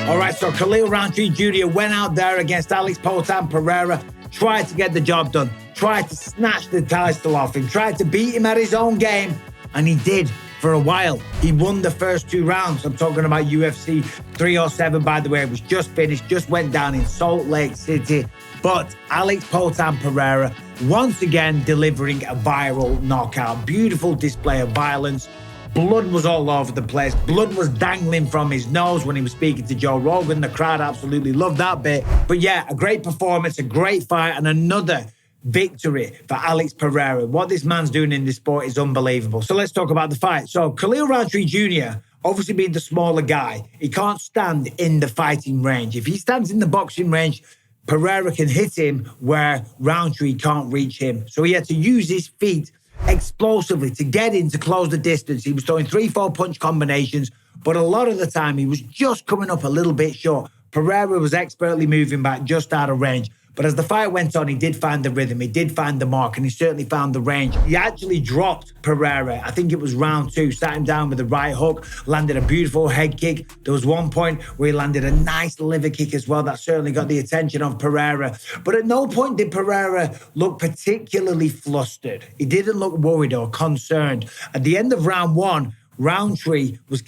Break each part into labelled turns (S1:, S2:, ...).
S1: All right, so Khalil Rountree Jr. went out there against Alex Poatan Pereira, tried to get the job done, tried to snatch the title off him, tried to beat him at his own game, and he did for a while. He won the first 2 rounds. I'm talking about UFC 307, by the way. It was just finished, just went down in Salt Lake City. But Alex Poatan Pereira, once again, delivering a viral knockout. Beautiful display of violence. Blood was all over the place. Blood was dangling from his nose when he was speaking to Joe Rogan. The crowd absolutely loved that bit. But yeah, a great performance, a great fight, and another victory for Alex Pereira. What this man's doing in this sport is unbelievable. So let's talk about the fight. So Khalil Rountree Jr., obviously being the smaller guy, he can't stand in the fighting range. If he stands in the boxing range, Pereira can hit him where Rountree can't reach him. So he had to use his feet explosively to get in to close the distance. He was throwing 3-4 punch combinations, but a lot of the time he was just coming up a little bit short. Pereira was expertly moving back just out of range. But as the fight went on, he did find the rhythm, he did find the mark, and he certainly found the range. He actually dropped Pereira. I think it was round 2, sat him down with the right hook, landed a beautiful head kick. There was one point where he landed a nice liver kick as well. That certainly got the attention of Pereira. But at no point did Pereira look particularly flustered. He didn't look worried or concerned. At the end of round 1, Rountree was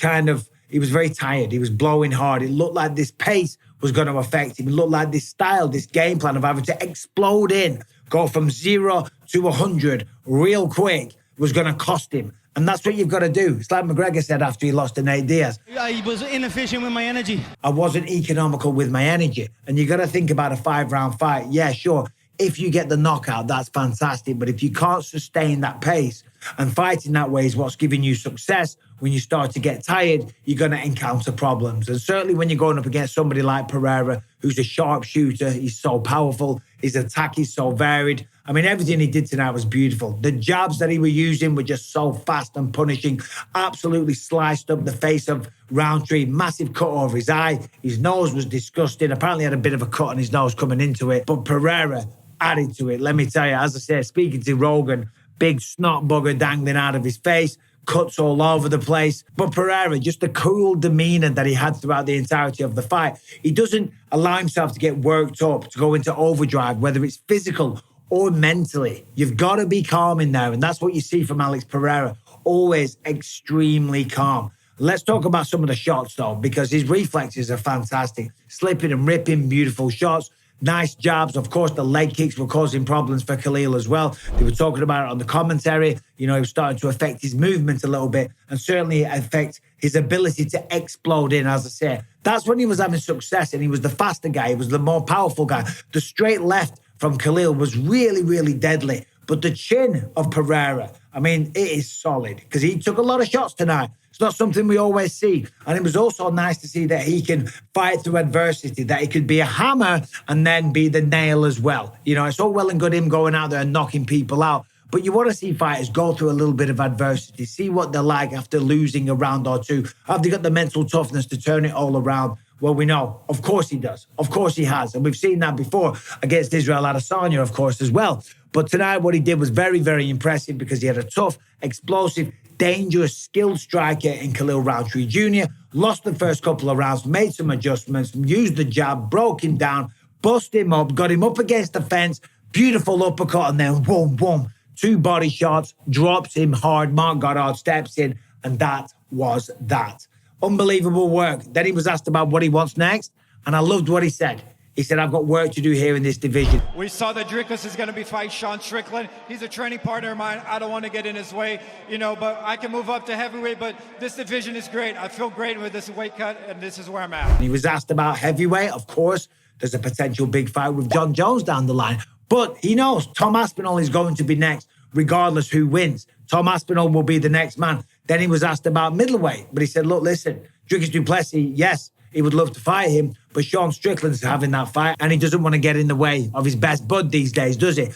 S1: he was very tired. He was blowing hard. It looked like this pace was going to affect him. It looked like this style, this game plan of having to explode in, go from 0 to 100 real quick was going to cost him. And that's what you've got to do. It's like McGregor said after he lost to Nate Diaz.
S2: I was inefficient with my energy.
S1: I wasn't economical with my energy. And you got to think about a 5-round fight. Yeah, sure. If you get the knockout, that's fantastic. But if you can't sustain that pace, and fighting that way is what's giving you success, when you start to get tired, you're going to encounter problems. And certainly when you're going up against somebody like Pereira, who's a sharpshooter, he's so powerful, his attack is so varied. I mean, everything he did tonight was beautiful. The jabs that he was using were just so fast and punishing. Absolutely sliced up the face of Rountree. Massive cut over his eye. His nose was disgusting. Apparently had a bit of a cut on his nose coming into it. But Pereira added to it. Let me tell you, as I said, speaking to Rogan, big snot bugger dangling out of his face, cuts all over the place. But Pereira, just the cool demeanor that he had throughout the entirety of the fight. He doesn't allow himself to get worked up, to go into overdrive, whether it's physical or mentally. You've got to be calm in there. And that's what you see from Alex Pereira. Always extremely calm. Let's talk about some of the shots, though, because his reflexes are fantastic. Slipping and ripping, beautiful shots. Nice jabs. Of course, the leg kicks were causing problems for Khalil as well. They were talking about it on the commentary. You know, he was starting to affect his movement a little bit and certainly affect his ability to explode in, as I say. That's when he was having success and he was the faster guy. He was the more powerful guy. The straight left from Khalil was really, really deadly. But the chin of Pereira, I mean, it is solid because he took a lot of shots tonight. It's not something we always see. And it was also nice to see that he can fight through adversity, that he could be a hammer and then be the nail as well. You know, it's all well and good him going out there and knocking people out. But you want to see fighters go through a little bit of adversity, see what they're like after losing a round or two. Have they got the mental toughness to turn it all around? Well, we know. Of course he does. Of course he has. And we've seen that before against Israel Adesanya, of course, as well. But tonight what he did was very, very impressive because he had a tough, explosive, dangerous, skilled striker in Khalil Rountree Jr. Lost the first couple of rounds, made some adjustments, used the jab, broke him down, bust him up, got him up against the fence, beautiful uppercut, and then boom, boom, 2 body shots, drops him hard. Marc Goddard steps in, and that was that. Unbelievable work. Then he was asked about what he wants next, and I loved what he said. He said, I've got work to do here in this division.
S3: We saw that Dricus is going to be fighting Sean Strickland. He's a training partner of mine. I don't want to get in his way, you know, but I can move up to heavyweight, but this division is great. I feel great with this weight cut, and this is where I'm at.
S1: He was asked about heavyweight. Of course, there's a potential big fight with John Jones down the line. But he knows Tom Aspinall is going to be next, regardless who wins. Tom Aspinall will be the next man. Then he was asked about middleweight, but he said, look, listen, Dricus du Plessis, yes, he would love to fight him, but Sean Strickland's having that fight, and he doesn't want to get in the way of his best bud these days, does he?
S4: Your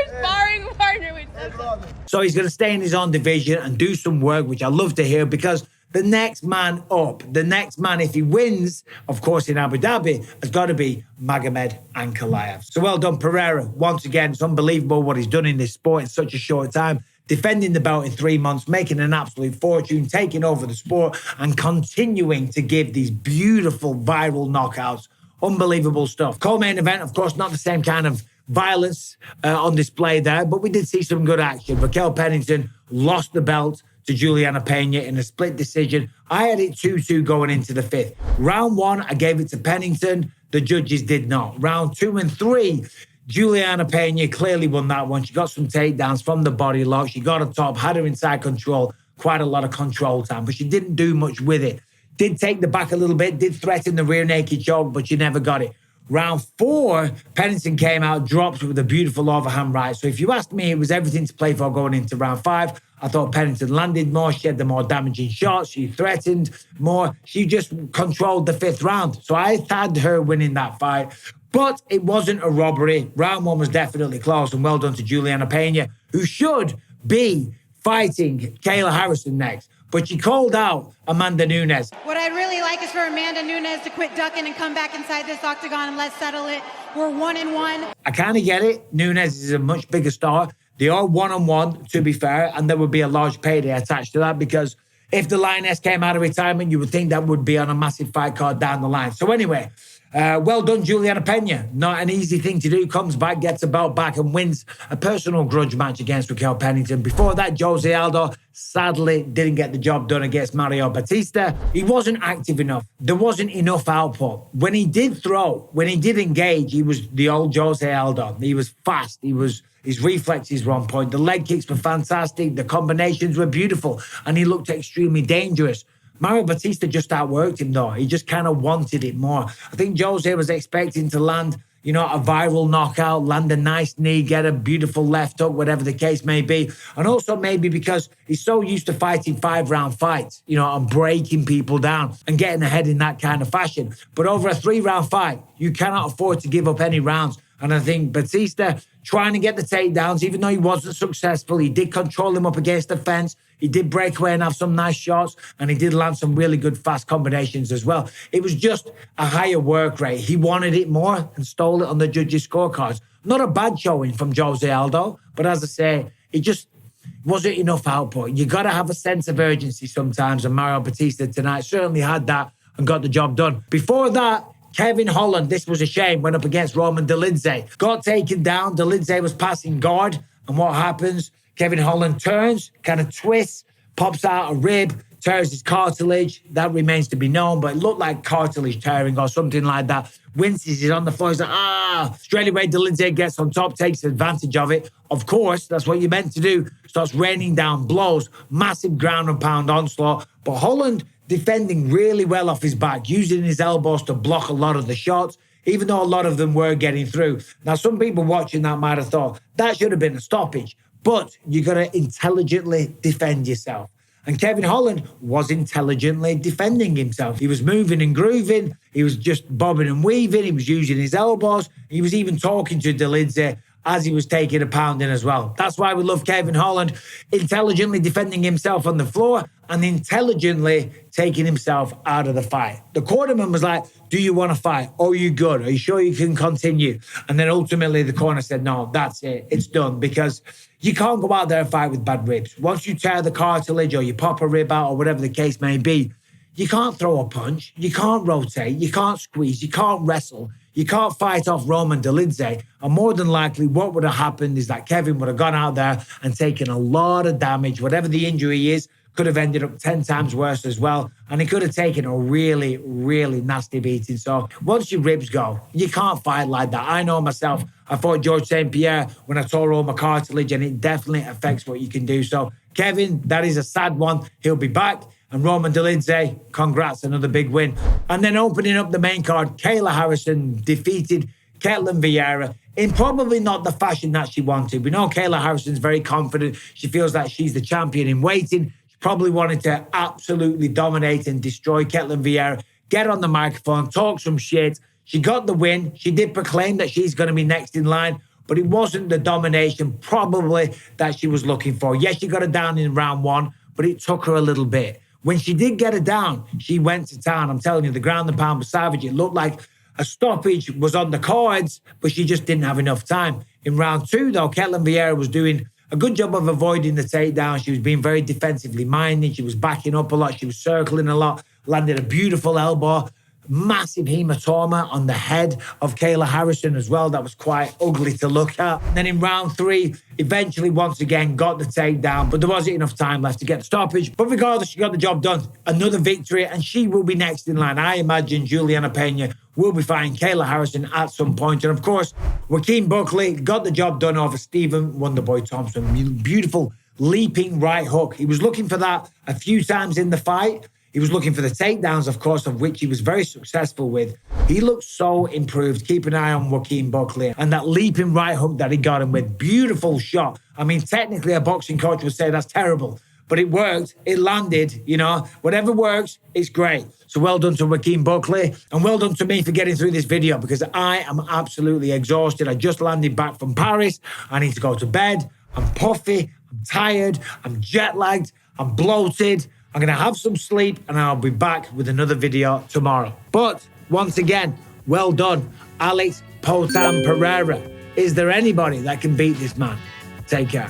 S4: sparring partner with
S1: So he's going to stay in his own division and do some work, which I love to hear, because the next man up, the next man, if he wins, of course, in Abu Dhabi, has got to be Magomed Ankalaev. So well done, Pereira. Once again, it's unbelievable what he's done in this sport in such a short time. defending the belt in 3 months, making an absolute fortune, taking over the sport, and continuing to give these beautiful viral knockouts. Unbelievable stuff. Co-main event, of course, not the same kind of violence on display there, but we did see some good action. Raquel Pennington lost the belt to Juliana Pena in a split decision. I had it 2-2 going into the 5th. Round 1, I gave it to Pennington. The judges did not. Round 2 and 3, Juliana Pena clearly won that one. She got some takedowns from the body lock. She got on top, had her inside control, quite a lot of control time, but she didn't do much with it. Did take the back a little bit, did threaten the rear naked choke, but she never got it. Round 4, Pennington came out, dropped with a beautiful overhand right. So if you asked me, it was everything to play for going into round 5. I thought Pennington landed more. She had the more damaging shots. She threatened more. She just controlled the 5th round. So I had her winning that fight. But it wasn't a robbery. Round 1 was definitely close, and well done to Juliana Pena, who should be fighting Kayla Harrison next. But she called out Amanda Nunes.
S5: What I'd really like is for Amanda Nunes to quit ducking and come back inside this octagon and let's settle it. We're 1-1.
S1: I kind of get it. Nunes is a much bigger star. They are 1-on-1, to be fair, and there would be a large payday attached to that because if the Lioness came out of retirement, you would think that would be on a massive fight card down the line. So anyway, well done, Juliana Pena. Not an easy thing to do. Comes back, gets a belt back, and wins a personal grudge match against Raquel Pennington. Before that, Jose Aldo sadly didn't get the job done against Mario Batista. He wasn't active enough. There wasn't enough output. When he did throw, when he did engage, he was the old Jose Aldo. He was fast. His reflexes were on point. The leg kicks were fantastic. The combinations were beautiful. And he looked extremely dangerous. Mario Batista just outworked him, though. He just kind of wanted it more. I think Jose was expecting to land, a viral knockout, land a nice knee, get a beautiful left hook, whatever the case may be. And also maybe because he's so used to fighting 5-round fights, and breaking people down and getting ahead in that kind of fashion. But over a 3-round fight, you cannot afford to give up any rounds. And I think Batista trying to get the takedowns, even though he wasn't successful, he did control him up against the fence. He did break away and have some nice shots, and he did land some really good fast combinations as well. It was just a higher work rate. He wanted it more and stole it on the judges' scorecards. Not a bad showing from Jose Aldo, but as I say, it just wasn't enough output. You got to have a sense of urgency sometimes, and Mario Batista tonight certainly had that and got the job done. Before that, Kevin Holland, this was a shame, went up against Roman Dolidze. Got taken down. Dolidze was passing guard. And what happens? Kevin Holland turns, kind of twists, pops out a rib, tears his cartilage. That remains to be known, but it looked like cartilage tearing or something like that. Winces, he's on the floor. He's like, Straight away, Dolidze gets on top, takes advantage of it. Of course, that's what you're meant to do. Starts raining down blows, massive ground and pound onslaught. But Holland defending really well off his back, using his elbows to block a lot of the shots, even though a lot of them were getting through. Now, some people watching that might have thought that should have been a stoppage, but you got to intelligently defend yourself. And Kevin Holland was intelligently defending himself. He was moving and grooving. He was just bobbing and weaving. He was using his elbows. He was even talking to Dolidze as he was taking a pounding as well. That's why we love Kevin Holland, intelligently defending himself on the floor and intelligently taking himself out of the fight. The cornerman was like, do you want to fight? Are you good? Are you sure you can continue? And then ultimately the corner said, no, that's it. It's done, because you can't go out there and fight with bad ribs. Once you tear the cartilage or you pop a rib out or whatever the case may be, you can't throw a punch. You can't rotate. You can't squeeze. You can't wrestle. You can't fight off Roman Dolidze. And more than likely, what would have happened is that Kevin would have gone out there and taken a lot of damage. Whatever the injury is, could have ended up 10 times worse as well. And he could have taken a really, really nasty beating. So once your ribs go, you can't fight like that. I know myself. I fought George St. Pierre when I tore all my cartilage, and it definitely affects what you can do. So Kevin, that is a sad one. He'll be back. And Roman Dolidze, congrats, another big win. And then opening up the main card, Kayla Harrison defeated Ketlen Vieira in probably not the fashion that she wanted. We know Kayla Harrison's very confident. She feels like she's the champion in waiting. She probably wanted to absolutely dominate and destroy Ketlen Vieira, get on the microphone, talk some shit. She got the win. She did proclaim that she's going to be next in line, but it wasn't the domination probably that she was looking for. Yes, she got her down in round 1, but it took her a little bit. When she did get it down, she went to town. I'm telling you, the ground and pound was savage. It looked like a stoppage was on the cards, but she just didn't have enough time. In round 2, though, Ketlen Vieira was doing a good job of avoiding the takedown. She was being very defensively minded. She was backing up a lot. She was circling a lot, landed a beautiful elbow. Massive hematoma on the head of Kayla Harrison as well. That was quite ugly to look at. And then in round 3, eventually, once again, got the takedown, but there wasn't enough time left to get the stoppage. But regardless, she got the job done. Another victory, and she will be next in line. I imagine Juliana Pena will be fighting Kayla Harrison at some point. And of course, Joaquin Buckley got the job done over Stephen Wonderboy Thompson. Beautiful leaping right hook. He was looking for that a few times in the fight. He was looking for the takedowns, of course, of which he was very successful with. He looked so improved. Keep an eye on Joaquin Buckley. And that leaping right hook that he got him with. Beautiful shot. I mean, technically, a boxing coach would say that's terrible. But it worked. It landed, you know. Whatever works, it's great. So well done to Joaquin Buckley. And well done to me for getting through this video, because I am absolutely exhausted. I just landed back from Paris. I need to go to bed. I'm puffy. I'm tired. I'm jet-lagged. I'm bloated. I'm going to have some sleep, and I'll be back with another video tomorrow. But once again, well done, Alex Poatan Pereira. Is there anybody that can beat this man? Take care.